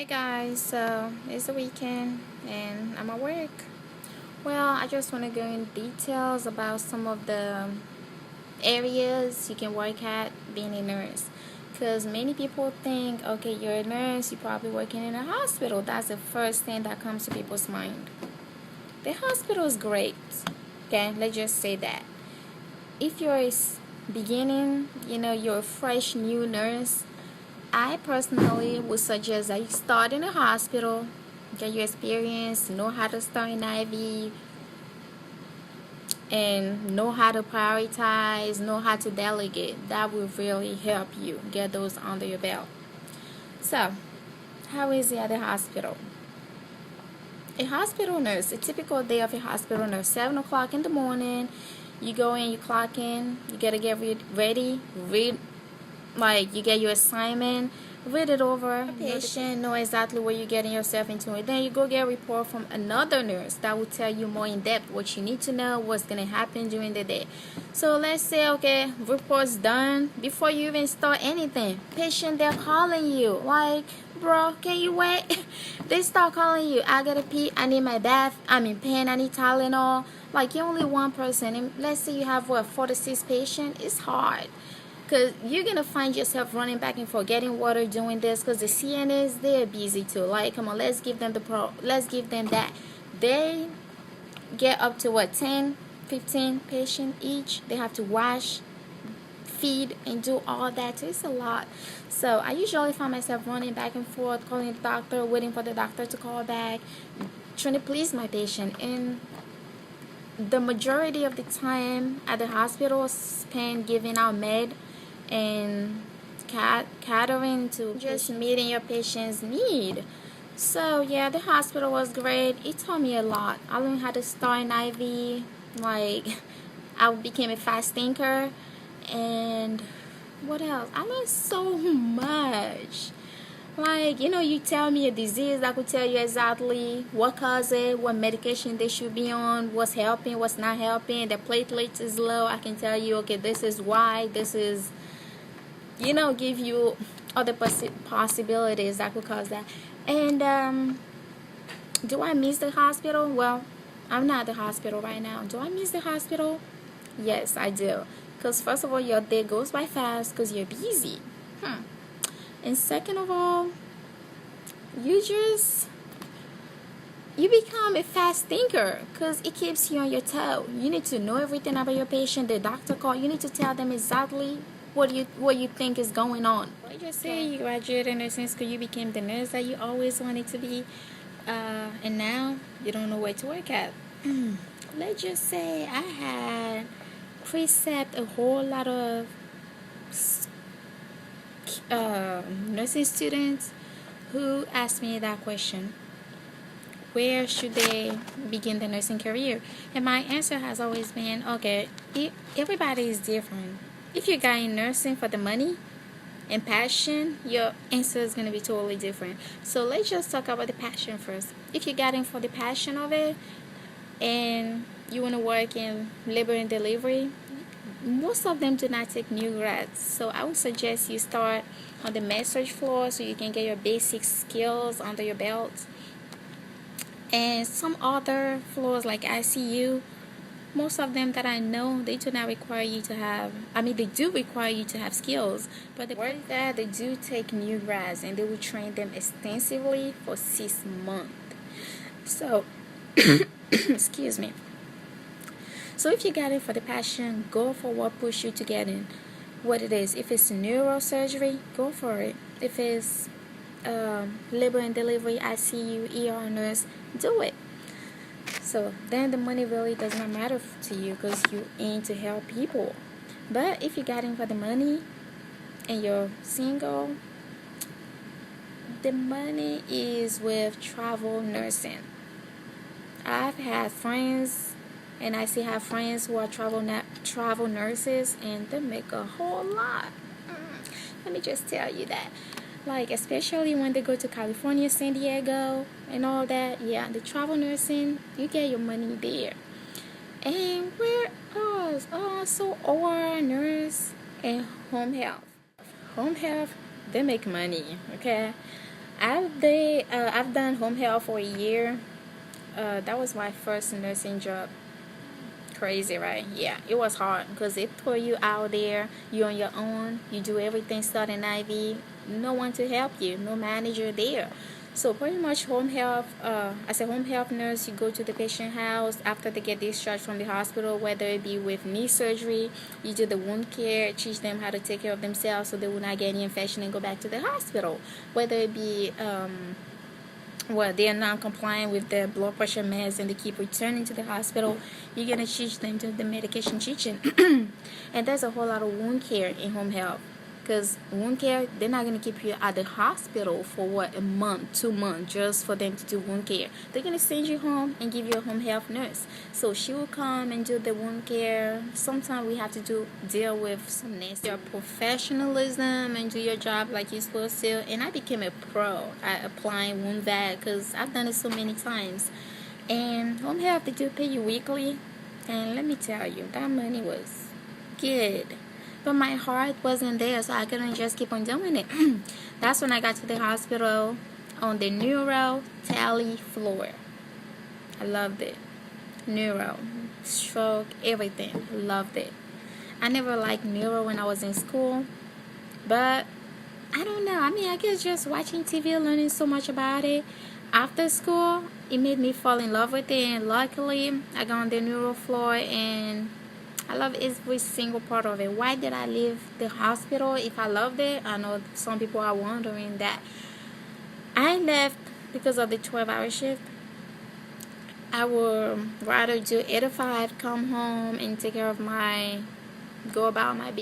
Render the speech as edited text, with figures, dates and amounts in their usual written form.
Hey guys, so it's the weekend and I'm at work. Well, I just want to go in details about some of the areas you can work at being a nurse. Because many people think, okay, you're a nurse, you're probably working in a hospital. That's the first thing that comes to people's mind. The hospital is great. Okay, let's just say that. If you're beginning, you're a fresh new nurse, I personally would suggest that you start in a hospital, get your experience, know how to start an IV, and know how to prioritize, know how to delegate. That will really help you get those under your belt. So, how is it at the hospital? A hospital nurse, a typical day of a hospital nurse, 7 o'clock in the morning, you go in, you clock in, you gotta get ready, you get your assignment, read it over, patient, know exactly what you're getting yourself into, and then you go get a report from another nurse that will tell you more in depth what you need to know, what's going to happen during the day. So let's say, okay, report's done. Before you even start anything, patient, they're calling you like, bro, can you wait? They start calling you, I gotta pee, I need my bath, I'm in pain, I need Tylenol. Like, you're only one person, and let's say you have 4 to 6 patients. It's hard because you're gonna find yourself running back and forth, getting water, doing this, because the CNAs, they're busy too. Like, come on, let's give them let's give them that. They get up to 10, 15 patients each. They have to wash, feed, and do all that. So it's a lot. So I usually find myself running back and forth, calling the doctor, waiting for the doctor to call back, trying to please my patient. And the majority of the time at the hospital spent giving out med and catering to just meeting your patient's need. So yeah, the hospital was great. It taught me a lot. I learned how to start an IV. Like, I became a fast thinker. And what else? I learned so much. Like, you tell me a disease, I could tell you exactly what caused it, what medication they should be on, what's helping, what's not helping. The platelets is low, I can tell you, okay, this is why, this is, give you other possibilities that could cause that. And do I miss the hospital? Well, I'm not at the hospital right now. Do I miss the hospital? Yes, I do. Because first of all, your day goes by fast because you're busy. And second of all, you become a fast thinker because it keeps you on your toe. You need to know everything about your patient. The doctor call, you need to tell them exactly what you think is going on. Let's just say you graduated in nursing school, you became the nurse that you always wanted to be, and now you don't know where to work at. Let's just say I had precept a whole lot of nursing students who asked me that question: where should they begin their nursing career? And my answer has always been, okay, everybody is different. If you got in nursing for the money and passion, your answer is going to be totally different. So let's just talk about the passion first. If you got in for the passion of it and you want to work in labor and delivery, most of them do not take new grads. So I would suggest you start on the med-surg floor so you can get your basic skills under your belt. And some other floors like ICU, most of them that I know, they do not require you to have, they do require you to have skills, but the work that they do take new grads and they will train them extensively for 6 months. So, excuse me. So if you got it for the passion, go for what pushed you to get in. What it is. If it's neurosurgery, go for it. If it's labor and delivery, ICU, ER nurse, do it. So then the money really does not matter to you because you aim to help people. But if you got in for the money and you're single, the money is with travel nursing. I've had friends, and I still have friends who are travel nurses, and they make a whole lot. Let me just tell you that. Like, especially when they go to California, San Diego, and all that. Yeah, the travel nursing, you get your money there. And where else? Also, OR nurse and home health. Home health, they make money, okay? I've done home health for a year. That was my first nursing job. Crazy, right? Yeah, it was hard because they throw you out there. You on your own. You do everything starting IV. No one to help you. No manager there. So pretty much home health. As a home health nurse, you go to the patient house after they get discharged from the hospital, whether it be with knee surgery. You do the wound care, teach them how to take care of themselves so they will not get any infection and go back to the hospital. Whether it be they're non-compliant with their blood pressure meds and they keep returning to the hospital, you're going to teach them to the medication teaching. And there's a whole lot of wound care in home health, because wound care, they're not going to keep you at the hospital for a month, 2 months just for them to do wound care. They're going to send you home and give you a home health nurse. So she will come and do the wound care. Sometimes we have to deal with some nasty professionalism and do your job like you're supposed to. And I became a pro at applying wound vac because I've done it so many times. And home health, they do pay you weekly. And let me tell you, that money was good. But my heart wasn't there, so I couldn't just keep on doing it. That's when I got to the hospital on the neuro tele floor. I loved it. Neuro, stroke, everything. Loved it. I never liked neuro when I was in school. But I don't know. I mean, I guess just watching TV, learning so much about it. After school, it made me fall in love with it. And luckily, I got on the neuro floor and I love every single part of it. Why did I leave the hospital if I loved it? I know some people are wondering that. I left because of the 12-hour shift. I would rather do 8 to 5, come home and take care of go about my business.